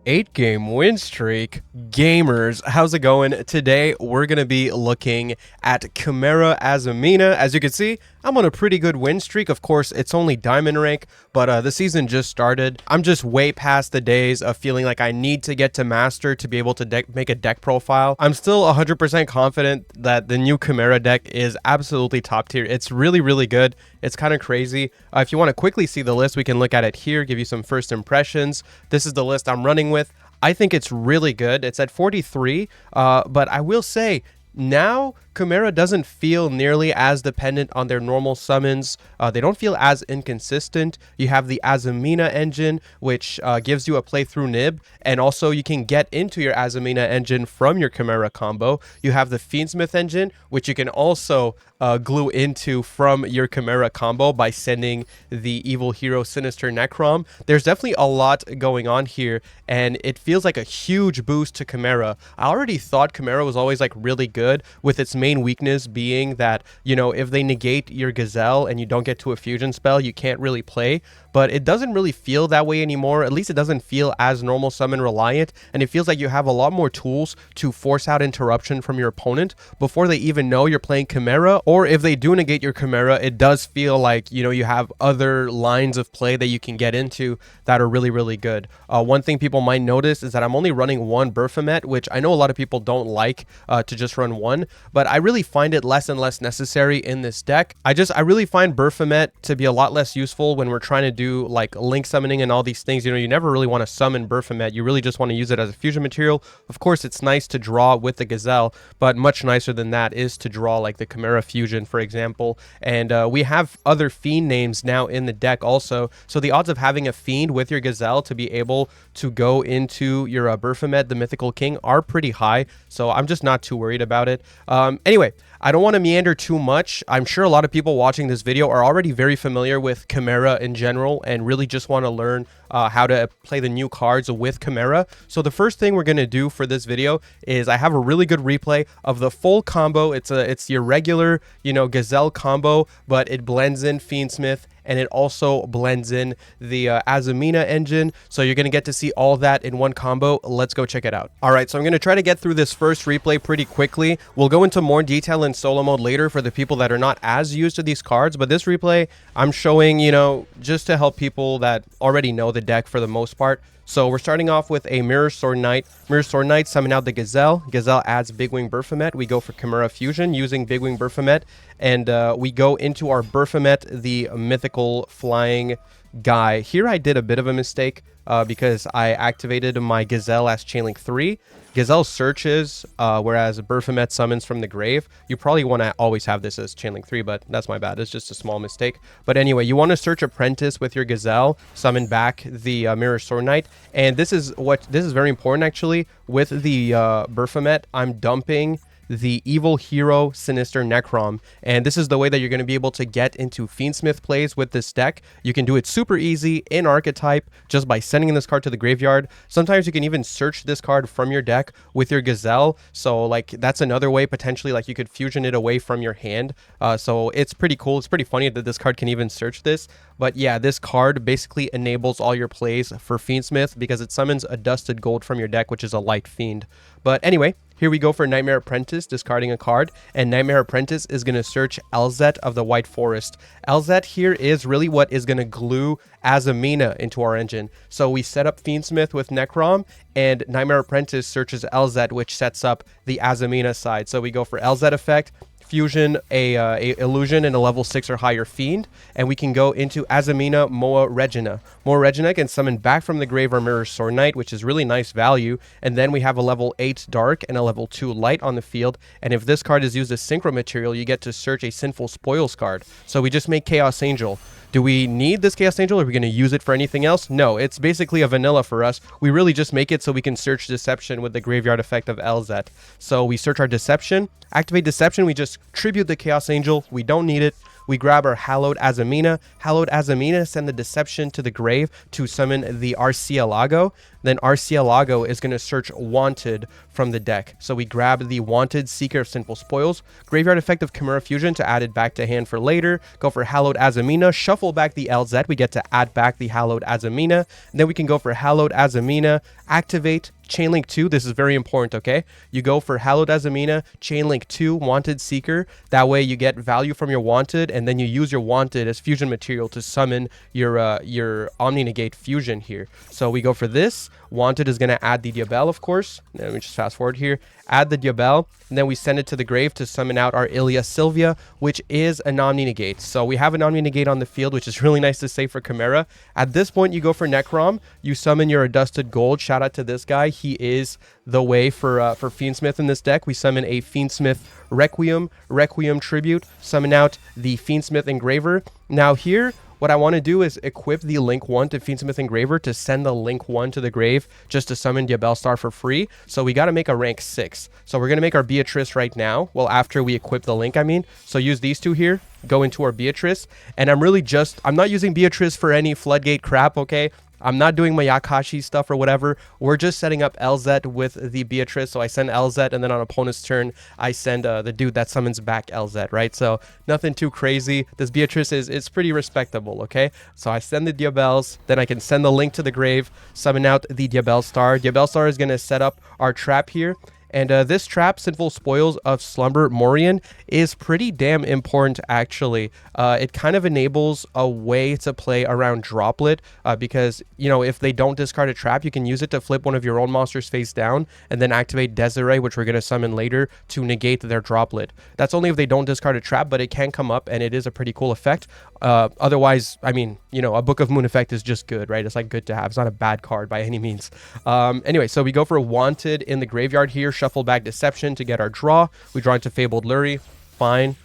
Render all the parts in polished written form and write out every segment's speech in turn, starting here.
8-game win streak. Gamers, how's it going? Today we're going to be looking at Chimera Azamina. As you can see, I'm on a pretty good win streak. Of course, it's only diamond rank, but the season just started. I'm just way past the days of feeling like I need to get to master to be able to make a deck profile. I'm still 100% confident that the new Chimera deck is absolutely top tier. It's really, really good. It's kind of crazy. If you want to quickly see the list, we can look at it here, give you some first impressions. This is the list I'm running with. I think it's really good. It's at 43, but I will say now Chimera doesn't feel nearly as dependent on their normal summons. They don't feel as inconsistent. You have the AZAMINA engine, which gives you a playthrough nib, and also you can get into your AZAMINA engine from your Chimera combo. You have the Fiendsmith engine, which you can also glue into from your Chimera combo by sending the evil hero Sinister Necrom. There's definitely a lot going on here, and it feels like a huge boost to Chimera. I already thought Chimera was always like really good, with its main weakness being that, you know, if they negate your Gazelle and you don't get to a fusion spell, you can't really play. But it doesn't really feel that way anymore. At least it doesn't feel as normal summon reliant, and it feels like you have a lot more tools to force out interruption from your opponent before they even know you're playing Chimera. Or if they do negate your Chimera, it does feel like, you know, you have other lines of play that you can get into that are really, really good. One thing people might notice is that I'm only running one Berfomet, which I know a lot of people don't like to just run one, but I really find it less and less necessary in this deck. I really find Berfomet to be a lot less useful when we're trying to do like link summoning and all these things. You know, you never really want to summon Berfomet. You really just want to use it as a fusion material. Of course, it's nice to draw with the Gazelle, but much nicer than that is to draw like the Chimera fusion, for example. And we have other fiend names now in the deck also, so the odds of having a fiend with your Gazelle to be able to go into your Berfomet, the Mythical King, are pretty high, so I'm just not too worried about it. Anyway, I don't want to meander too much. I'm sure a lot of people watching this video are already very familiar with Chimera in general and really just want to learn how to play the new cards with Chimera. So the first thing we're going to do for this video is I have a really good replay of the full combo. It's your regular, you know, Gazelle combo, but it blends in Fiendsmith, and it also blends in the AZAMINA engine. So you're going to get to see all that in one combo. Let's go check it out. All right, so I'm going to try to get through this first replay pretty quickly. We'll go into more detail in solo mode later for the people that are not as used to these cards, but this replay I'm showing, you know, just to help people that already know the deck for the most part. So we're starting off with a Mirror Sword Knight. Mirror Sword Knight, summon out the Gazelle. Gazelle adds Big Wing Berfomet. We go for Chimera Fusion using Big Wing Berfomet. And we go into our Berfomet, the mythical flying guy. Here I did a bit of a mistake because I activated my Gazelle as Chainlink 3. Gazelle searches, whereas Berfomet summons from the grave. You probably want to always have this as Chainlink 3, but that's my bad. It's just a small mistake. But anyway, you want to search Apprentice with your Gazelle, summon back the Mirror Sword Knight. And this is very important actually. With the Berfomet, I'm dumping the evil hero Sinister Necrom, and this is the way that you're going to be able to get into Fiendsmith plays with this deck. You can do it super easy in archetype just by sending this card to the graveyard. Sometimes you can even search this card from your deck with your Gazelle, so like that's another way potentially, like you could fusion it away from your hand. So it's pretty cool. It's pretty funny that this card can even search this. But yeah, this card basically enables all your plays for Fiendsmith because it summons a Dusted Gold from your deck, which is a light fiend. But anyway, here we go for Nightmare Apprentice, discarding a card, and Nightmare Apprentice is going to search Elzet of the White Forest. Elzet here is really what is going to glue AZAMINA into our engine. So we set up Fiendsmith with Necrom, and Nightmare Apprentice searches Elzet, which sets up the AZAMINA side. So we go for Elzet effect, fusion a illusion and a level 6 or higher fiend, and we can go into AZAMINA Moa Regina. Moa Regina can summon back from the grave our Mirror Sword Knight, which is really nice value, and then we have a level 8 dark and a level 2 light on the field, and if this card is used as synchro material, you get to search a Sinful Spoils card. So we just make Chaos Angel. Do we need this Chaos Angel? Are we going to use it for anything else? No, it's basically a vanilla for us. We really just make it so we can search Deception with the graveyard effect of Elzet. So we search our Deception, activate Deception, we just tribute the Chaos Angel. We don't need it. We grab our Hallowed Azamina. Hallowed Azamina, send the Deception to the grave to summon the Arcielago. Then Arcielago is going to search Wanted from the deck. So we grab the Wanted, Seeker of Sinful Spoils, graveyard effect of Chimera Fusion to add it back to hand for later. Go for Hallowed Azamina, shuffle back the LZ. We get to add back the Hallowed Azamina. Then we can go for Hallowed Azamina, activate Chainlink 2. This is very important, okay? You go for Hallowed Azamina, Chainlink 2, Wanted Seeker. That way you get value from your Wanted, and then you use your Wanted as fusion material to summon your Omni Negate Fusion here. So we go for this. Wanted is going to add the Diabel, of course. Let me just fast forward here. Add the Diabel, and then we send it to the grave to summon out our Ilia Sylvia, which is an Omni Negate. So we have an Omni Negate on the field, which is really nice to say for Chimera. At this point, you go for Necrom. You summon your Adusted Gold. Shout out to this guy. He is the way for Fiendsmith in this deck. We summon a Fiendsmith Requiem Tribute. Summon out the Fiendsmith Engraver. Now here, what I want to do is equip the Link 1 to Fiendsmith Engraver to send the Link 1 to the grave just to summon Diabel Star for free. So we got to make a rank 6. So we're going to make our Beatrice right now. Well, after we equip the Link, I mean. So use these two here. Go into our Beatrice. And I'm not using Beatrice for any floodgate crap, okay? I'm not doing my Yakashi stuff or whatever. We're just setting up LZ with the Beatrice. So I send LZ, and then on opponent's turn, I send the dude that summons back LZ, right? So nothing too crazy. This Beatrice is pretty respectable, okay? So I send the Diabels, then I can send the Link to the grave, summon out the Diabel Star. Diabel Star is going to set up our trap here. And this trap, Sinful Spoils of Slumber Morian, is pretty damn important, actually. It kind of enables a way to play around Droplet because, you know, if they don't discard a trap, you can use it to flip one of your own monsters face down and then activate Desiree, which we're going to summon later, to negate their Droplet. That's only if they don't discard a trap, but it can come up, and it is a pretty cool effect. Otherwise, I mean, you know, a Book of Moon effect is just good, right? It's like good to have. It's not a bad card by any means. Anyway, so we go for Wanted in the graveyard here. Shuffle back Deception to get our draw. We draw into Fabled Lurie. Fine.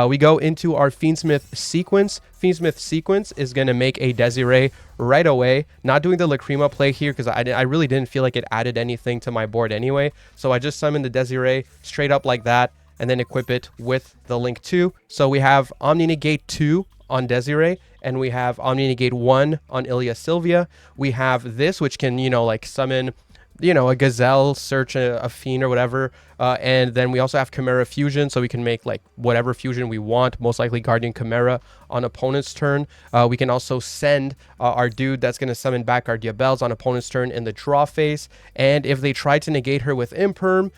We go into our Fiendsmith Sequence. Fiendsmith Sequence is going to make a Desiree right away. Not doing the Lacrima play here because I really didn't feel like it added anything to my board anyway. So I just summoned the Desiree straight up like that and then equip it with the Link 2. So we have Omni Negate 2 on Desiree, and we have Omni Negate 1 on Ilia Sylvia. We have this, which can, you know, like summon, you know, a Gazelle, search a Fiend or whatever. And then we also have Chimera Fusion, so we can make like whatever fusion we want, most likely Guardian Chimera on opponent's turn. We can also send our dude that's going to summon back our Diabels on opponent's turn in the draw phase. And if they try to negate her with Imperm,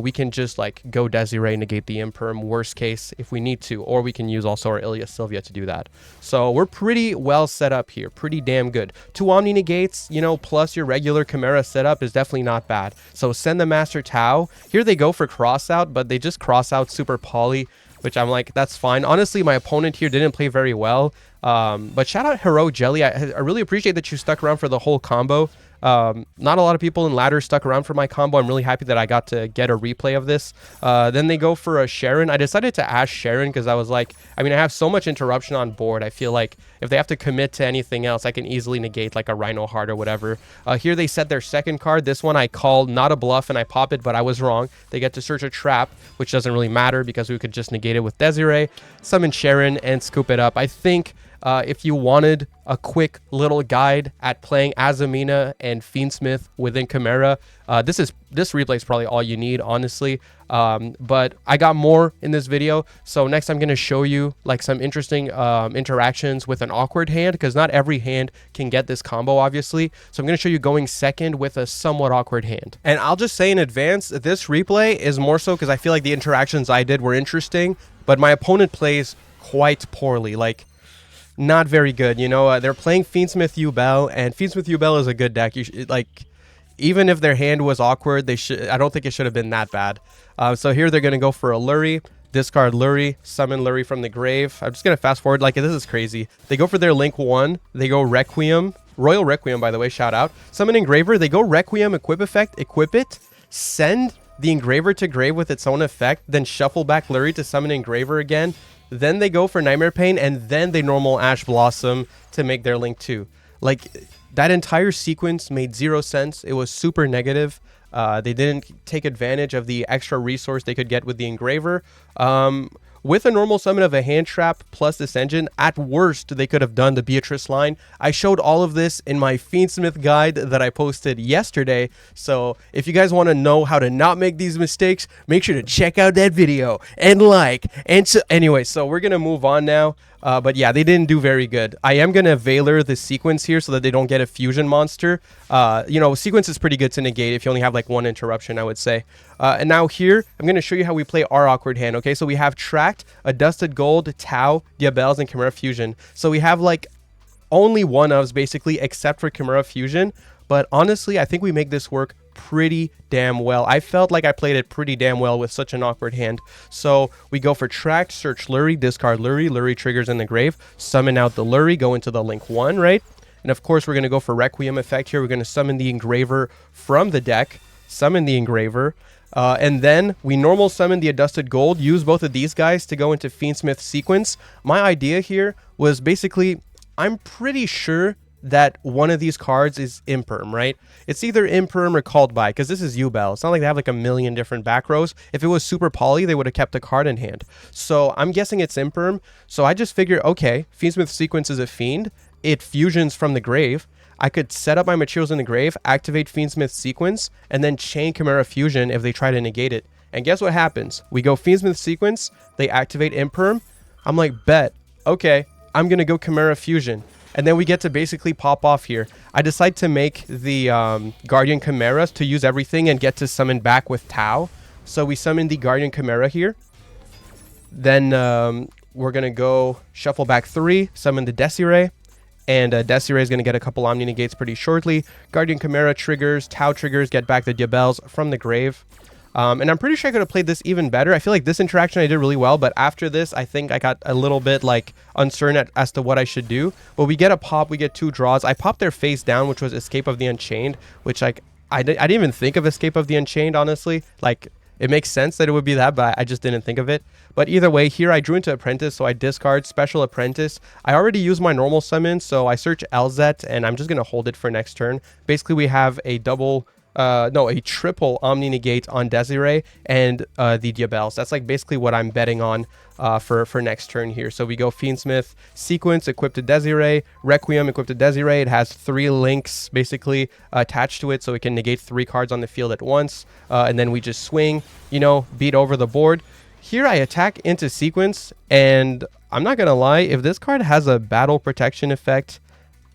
we can just like go Desiree, negate the Imperm, worst case if we need to, or we can use also our Ilia Sylvia to do that. So we're pretty well set up here, pretty damn good. 2 Omni Negates, you know, plus your regular Chimera setup is definitely not bad. So send the Master Tau. Here they go for cross out, but they just cross out Super Poly, which I'm like, that's fine. Honestly, my opponent here didn't play very well. But shout out Hero Jelly. I really appreciate that you stuck around for the whole combo. Not a lot of people in ladder stuck around for my combo. I'm really happy that I got to get a replay of this. Then they go for a Sharon. I decided to ask Sharon because I was like, I mean, I have so much interruption on board. I feel like if they have to commit to anything else, I can easily negate like a Rhino Heart or whatever. Here they set their second card. This one I called not a bluff and I pop it, but I was wrong. They get to search a trap, which doesn't really matter because we could just negate it with Desiree, summon Sharon, and scoop it up. I think if you wanted a quick little guide at playing Azamina and Fiendsmith within Chimera, this replay is probably all you need, honestly. But I got more in this video, so next I'm going to show you like some interesting interactions with an awkward hand, because not every hand can get this combo, obviously. So I'm going to show you going second with a somewhat awkward hand. And I'll just say in advance, this replay is more so because I feel like the interactions I did were interesting, but my opponent plays quite poorly. Like, not very good, you know. They're playing Fiendsmith Yubel, and Fiendsmith Yubel is a good deck. Like, even if their hand was awkward, I don't think it should have been that bad. So here they're gonna go for a Lurie, discard Lurie, summon Lurie from the grave. I'm just gonna fast forward. Like, this is crazy. They go for their Link 1. They go Requiem, Royal Requiem, by the way. Shout out. Summon Engraver. They go Requiem, equip effect, equip it, send the Engraver to grave with its own effect, then shuffle back Lurie to summon Engraver again. Then they go for Nightmare Pain, and then they normal Ash Blossom to make their Link 2. Like, that entire sequence made zero sense. It was super negative. They didn't take advantage of the extra resource they could get with the Engraver. with a normal summon of a hand trap plus this engine, at worst, they could have done the Beatrice line. I showed all of this in my Fiendsmith guide that I posted yesterday. So if you guys want to know how to not make these mistakes, make sure to check out that video and like. And so anyway, so we're going to move on now. But yeah, they didn't do very good. I am going to Veiler the sequence here so that they don't get a fusion monster. You know, sequence is pretty good to negate if you only have like one interruption, I would say. And now here, I'm going to show you how we play our awkward hand, okay? So we have Tracked, a Dusted Gold, Tau, Diabels, and Chimera Fusion. So we have like only one ofs basically except for Chimera Fusion. But honestly, I think we make this work pretty damn well. I felt like I played it pretty damn well with such an awkward hand. So we go for Track, search Lurie, discard Lurie, Lurie triggers in the grave, summon out the Lurie, go into the link 1, right? And of course, we're going to go for Requiem effect here. We're going to summon the Engraver from the deck, summon the Engraver, and then we normal summon the Adusted Gold, use both of these guys to go into Fiendsmith sequence. My idea here was basically, I'm pretty sure that one of these cards is imperm, right? It's either imperm or called by, because this is Yubel. It's not like they have like a million different back rows. If it was super poly, they would have kept a card in hand. So I'm guessing it's imperm. So I just figured, okay, Fiendsmith sequence is a fiend. It fusions from the grave. I could set up my materials in the grave, activate Fiendsmith sequence, and then chain Chimera Fusion if they try to negate it. And guess what happens? We go Fiendsmith sequence, they activate imperm. I'm like, bet, okay, I'm going to go Chimera Fusion. And then we get to basically pop off here. I decide to make the Guardian Chimera to use everything and get to summon back with Tau. So we summon the Guardian Chimera here. Then we're going to go shuffle back 3, summon the Desiree. And Desiree is going to get a couple Omni Negates pretty shortly. Guardian Chimera triggers, Tau triggers, get back the Diabels from the grave. And I'm pretty sure I could have played this even better. I feel like this interaction I did really well, but after this, I think I got a little bit like uncertain as to what I should do. But we get a pop, we get 2 draws. I popped their face down, which was Escape of the Unchained, which like I didn't even think of Escape of the Unchained, honestly. Like it makes sense that it would be that, but I just didn't think of it. But either way, here I drew into Apprentice, so I discard Special Apprentice. I already used my normal summon, so I search Elzet, and I'm just going to hold it for next turn. Basically, we have a a triple Omni Negate on Desiree and the Diabels. That's like basically what I'm betting on for next turn here. So we go Fiendsmith sequence, equipped to Desiree, Requiem, equipped to Desiree. It has 3 links basically attached to it, so it can negate 3 cards on the field at once. And then we just swing, you know, beat over the board. Here I attack into sequence, and I'm not going to lie, if this card has a battle protection effect,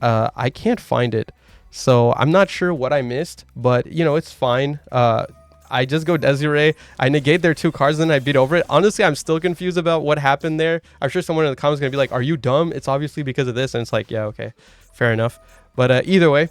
I can't find it. So I'm not sure what I missed, but you know, it's fine. I just go Desiree, I negate their 2 cards, and then I beat over it. Honestly, I'm still confused about what happened there. I'm sure someone in the comments is going to be like, are you dumb? It's obviously because of this. And it's like, yeah, okay, fair enough. But either way,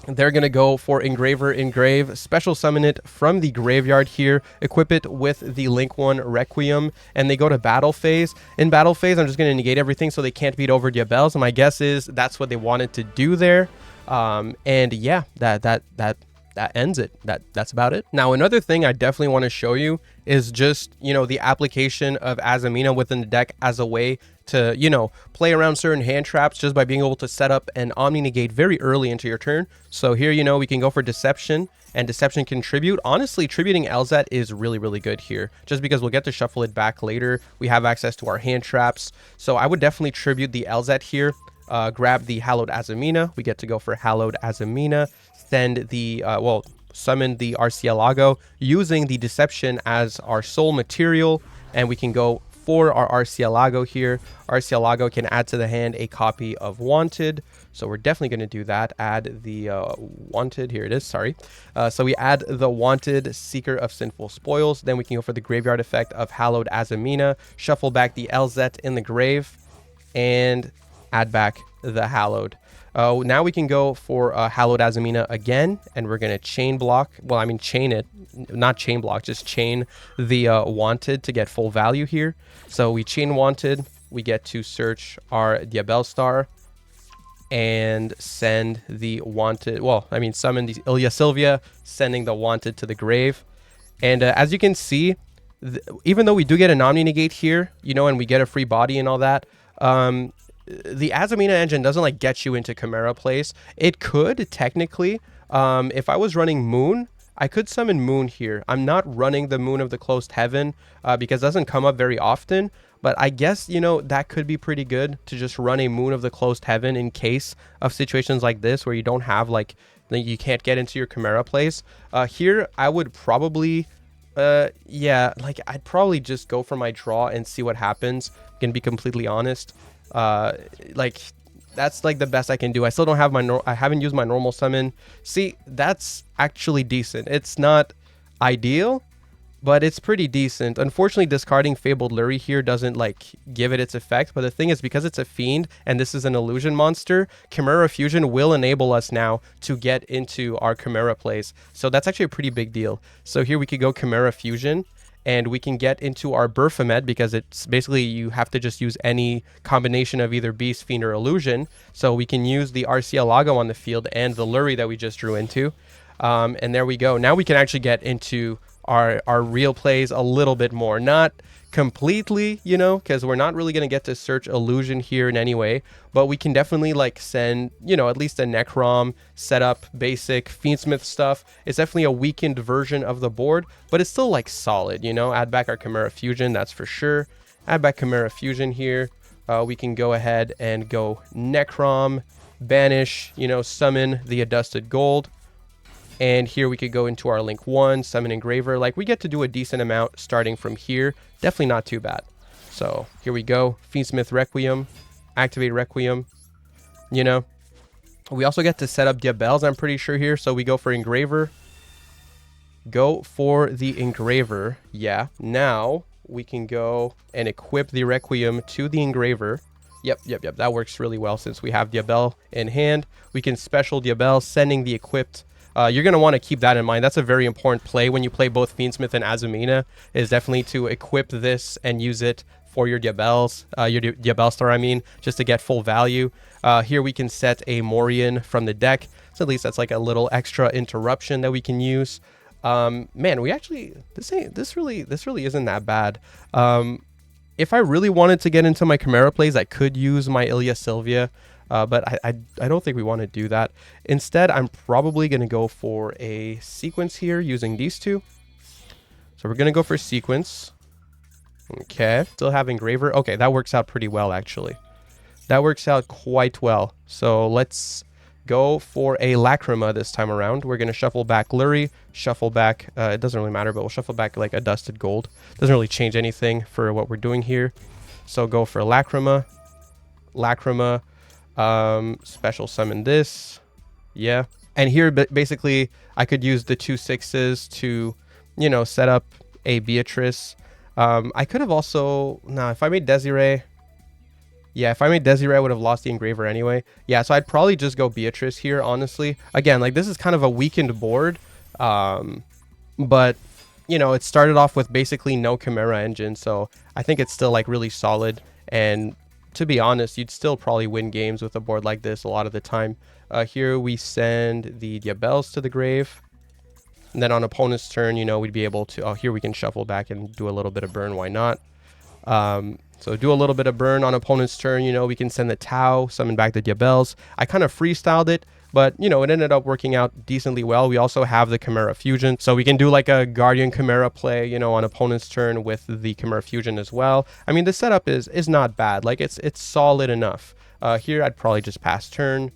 they're going to go for Engraver, Engrave, special summon it from the graveyard here, equip it with the Link 1 Requiem, and they go to battle phase. In battle phase, I'm just going to negate everything so they can't beat over Diabels, and my guess is that's what they wanted to do there. And yeah, that ends it. That's about it. Now, another thing I definitely want to show you is just, you know, the application of Azamina within the deck as a way to, you know, play around certain hand traps just by being able to set up an Omni Negate very early into your turn. So here, you know, we can go for Deception, and Deception can tribute. Honestly, tributing Elzat is really, really good here, just because we'll get to shuffle it back later. We have access to our hand traps. So I would definitely tribute the Elzat here. Grab the Hallowed Azamina. We get to go for Hallowed Azamina. Send the, summon the Arcielago using the Deception as our soul material. And we can go for our Arcielago here. Arcielago can add to the hand a copy of Wanted. So we're definitely going to do that. Add the Wanted. Here it is. Sorry. So we add the Wanted Seeker of Sinful Spoils. Then we can go for the Graveyard effect of Hallowed Azamina. Shuffle back the Elzet in the grave. And add back the Hallowed. Now we can go for Hallowed Azamina again, and we're going to chain block. Well, I mean chain it, not chain block, just chain the Wanted to get full value here. So we chain Wanted, we get to search our Diabelstar and send the Wanted, summon the Ilya Sylvia, sending the Wanted to the grave. And as you can see, even though we do get an Omni Negate here, you know, and we get a free body and all that, the Azamina engine doesn't like get you into Chimera plays. It could technically, if I was running Moon, I could summon Moon here. I'm not running the Moon of the Closed Heaven because it doesn't come up very often. But I guess, you know, that could be pretty good to just run a Moon of the Closed Heaven in case of situations like this where you don't have, like, you can't get into your Chimera plays. Here, I would probably, yeah, like, I'd probably just go for my draw and see what happens. Gonna be completely honest. Like, that's like the best I can do. I still don't have my I haven't used my normal summon. See, that's actually decent. It's not ideal, but it's pretty decent. Unfortunately, discarding Fabled Luri here doesn't like give it its effect. But the thing is, because it's a fiend and this is an illusion monster, Chimera Fusion will enable us now to get into our Chimera plays. So that's actually a pretty big deal. So here we could go Chimera Fusion, and we can get into our Baphomet because it's basically you have to just use any combination of either Beast, Fiend, or Illusion. So we can use the RC Alago on the field and the Luri that we just drew into. And there we go. Now we can actually get into our real plays a little bit more. Not completely, you know, because we're not really going to get to search Illusion here in any way, but we can definitely like send, you know, at least a Necrom, set up basic Fiendsmith stuff. It's definitely a weakened version of the board, but it's still like solid, you know. Add back our Chimera Fusion, that's for sure. Add back Chimera Fusion here. We can go ahead and go Necrom, banish, you know, summon the Adusted Gold. And here we could go into our Link 1, Summon Engraver. Like, we get to do a decent amount starting from here. Definitely not too bad. So, here we go. Fiendsmith Requiem. Activate Requiem. You know. We also get to set up Diabels, I'm pretty sure, here. So, we go for Engraver. Go for the Engraver. Yeah. Now, we can go and equip the Requiem to the Engraver. Yep. That works really well since we have Diabel in hand. We can special Diabel, sending the equipped. You're going to want to keep that in mind. That's a very important play when you play both Fiendsmith and Azamina, is definitely to equip this and use it for your Diabels, your Diabel Star, I mean, just to get full value. Here we can set a Morian from the deck. So at least that's like a little extra interruption that we can use. Man, we actually, this really isn't that bad. If I really wanted to get into my Chimera plays, I could use my Ilya Sylvia. But I don't think we want to do that. Instead, I'm probably going to go for a sequence here using these two. So we're going to go for sequence. Okay, still have Engraver. Okay, that works out pretty well, actually. That works out quite well. So let's go for a Lacrima this time around. We're going to shuffle back Luri, shuffle back, it doesn't really matter, but we'll shuffle back like Adusted Gold. Doesn't really change anything for what we're doing here. So go for Lacrima. Lacrima. Special summon this. Yeah. And here, basically, I could use the 2 6s to, you know, set up a Beatrice. I could have also... Nah, if I made Desiree... Yeah, if I made Desiree, I would have lost the Engraver anyway. Yeah, so I'd probably just go Beatrice here, honestly. Again, like, this is kind of a weakened board. But, you know, it started off with basically no Chimera engine, so I think it's still, like, really solid. And to be honest, you'd still probably win games with a board like this a lot of the time. Here we send the Diabels to the grave. And then on opponent's turn, you know, we'd be able to... Oh, here we can shuffle back and do a little bit of burn. Why not? So do a little bit of burn on opponent's turn. You know, we can send the Tau, summon back the Diabels. I kind of freestyled it, but, you know, it ended up working out decently well. We also have the Chimera Fusion, so we can do like a Guardian Chimera play, you know, on opponent's turn with the Chimera Fusion as well. I mean, the setup is not bad. Like, it's solid enough. Here, I'd probably just pass turn.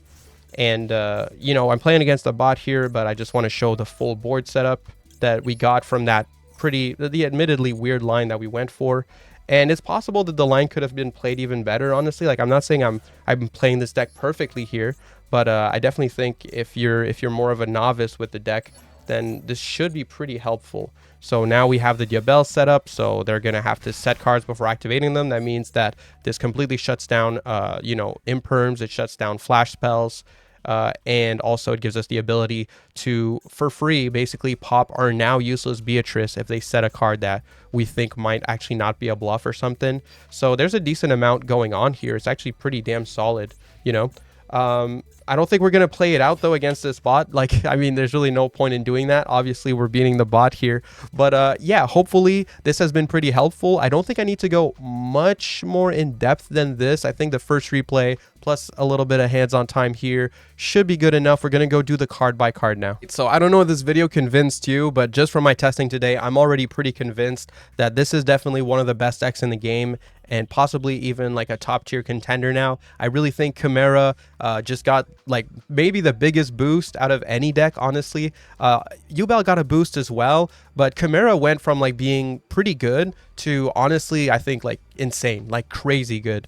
And, you know, I'm playing against a bot here, but I just want to show the full board setup that we got from that the admittedly weird line that we went for. And it's possible that the line could have been played even better, honestly. Like, I'm not saying I'm playing this deck perfectly here, but I definitely think if you're more of a novice with the deck, then this should be pretty helpful. So now we have the Diabel set up, so they're going to have to set cards before activating them. That means that this completely shuts down, you know, imperms, it shuts down flash spells, and also it gives us the ability to, for free, basically pop our now useless Beatrice if they set a card that we think might actually not be a bluff or something. So there's a decent amount going on here. It's actually pretty damn solid, you know. I don't think we're going to play it out, though, against this bot. Like, I mean, there's really no point in doing that. Obviously, we're beating the bot here. But, yeah, hopefully this has been pretty helpful. I don't think I need to go much more in depth than this. I think the first replay plus a little bit of hands-on time here should be good enough. We're going to go do the card by card now. So I don't know if this video convinced you, but just from my testing today, I'm already pretty convinced that this is definitely one of the best decks in the game, and possibly even like a top tier contender now. I really think Chimera just got like maybe the biggest boost out of any deck, honestly. Yugioh got a boost as well, but Chimera went from like being pretty good to honestly, I think like insane, like crazy good.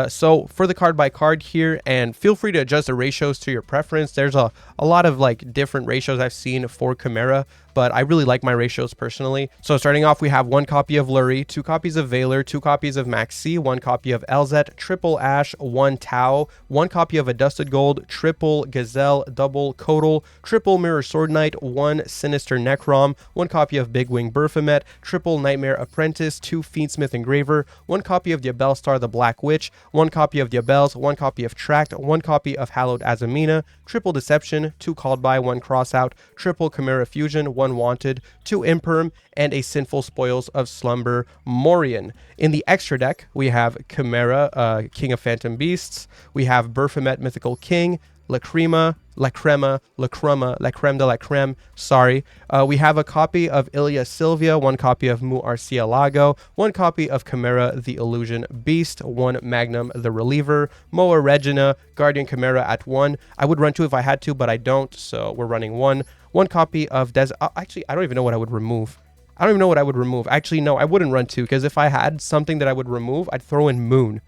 So for the card by card here, and feel free to adjust the ratios to your preference. There's a lot of like different ratios I've seen for Chimera, but I really like my ratios personally. So starting off, we have 1 copy of Lurie, 2 copies of Valor, 2 copies of Maxi, 1 copy of Elzet, triple Ash, 1 Tau, 1 copy of Adusted Gold, triple Gazelle, double Kodal, triple Mirror Sword Knight, 1 Sinister Necrom, 1 copy of Big Wing Baphomet, triple Nightmare Apprentice, 2 Fiendsmith Engraver, 1 copy of Diabell Star the Black Witch, 1 copy of Diabells, 1 copy of Tract, 1 copy of Hallowed Azamina, triple Deception, 2 Called By, 1 Crossout, triple Chimera Fusion, 1 Wanted, 2 Imperm, and a Sinful Spoils of Slumber Morion. In the extra deck, we have Chimera, King of Phantom Beasts, we have Baphomet Mythical King, La Crema, La Crema, La Crema, La Creme de la Creme, sorry. We have a copy of Ilya Sylvia, 1 copy of Mu Arcielago, 1 copy of Chimera the Illusion Beast, 1 Magnum the Reliever, Moa Regina, Guardian Chimera at 1. I would run 2 if I had to, but I don't, so we're running 1. 1 copy of actually, I don't even know what I would remove. I don't even know what I would remove. Actually, no, I wouldn't run 2, because if I had something that I would remove, I'd throw in Moon,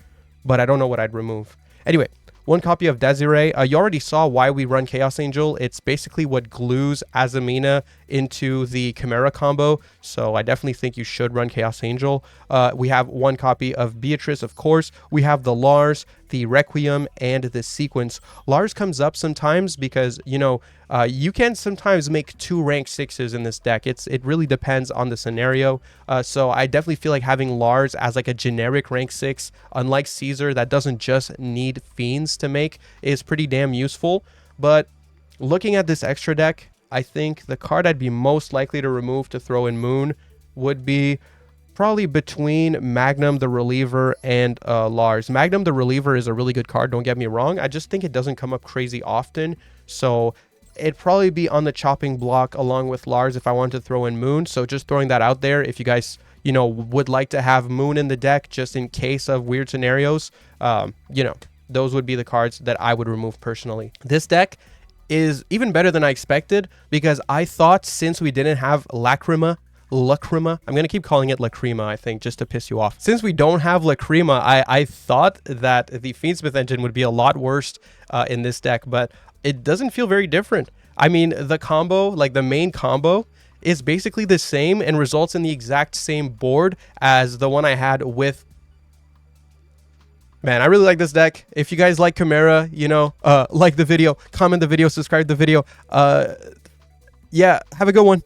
but I don't know what I'd remove. Anyway, 1 copy of Desiree. You already saw why we run Chaos Angel. It's basically what glues Azamina into the Chimera combo, so I definitely think you should run Chaos Angel. We have 1 copy of Beatrice, of course. We have the Lars, the Requiem, and the Sequence. Lars comes up sometimes because, you know, you can sometimes make 2 rank 6s in this deck. It really depends on the scenario. So I definitely feel like having Lars as like a generic rank 6, unlike Caesar that doesn't just need fiends to make, is pretty damn useful. But looking at this extra deck, I think the card I'd be most likely to remove to throw in Moon would be probably between Magnum the Reliever and Lars. Magnum the Reliever is a really good card, don't get me wrong. I just think it doesn't come up crazy often, so it'd probably be on the chopping block along with Lars if I wanted to throw in Moon. So just throwing that out there, if you guys, you know, would like to have Moon in the deck just in case of weird scenarios, you know, those would be the cards that I would remove personally. This deck is even better than I expected, because I thought since we didn't have Lacrima, I'm going to keep calling it Lacrima, I think, just to piss you off. Since we don't have Lacrima, I thought that the Fiendsmith engine would be a lot worse in this deck, but it doesn't feel very different. I mean, the combo, like the main combo, is basically the same and results in the exact same board as the one I had with... Man, I really like this deck. If you guys like Chimera, you know, like the video, comment the video, subscribe to the video. Yeah, have a good one.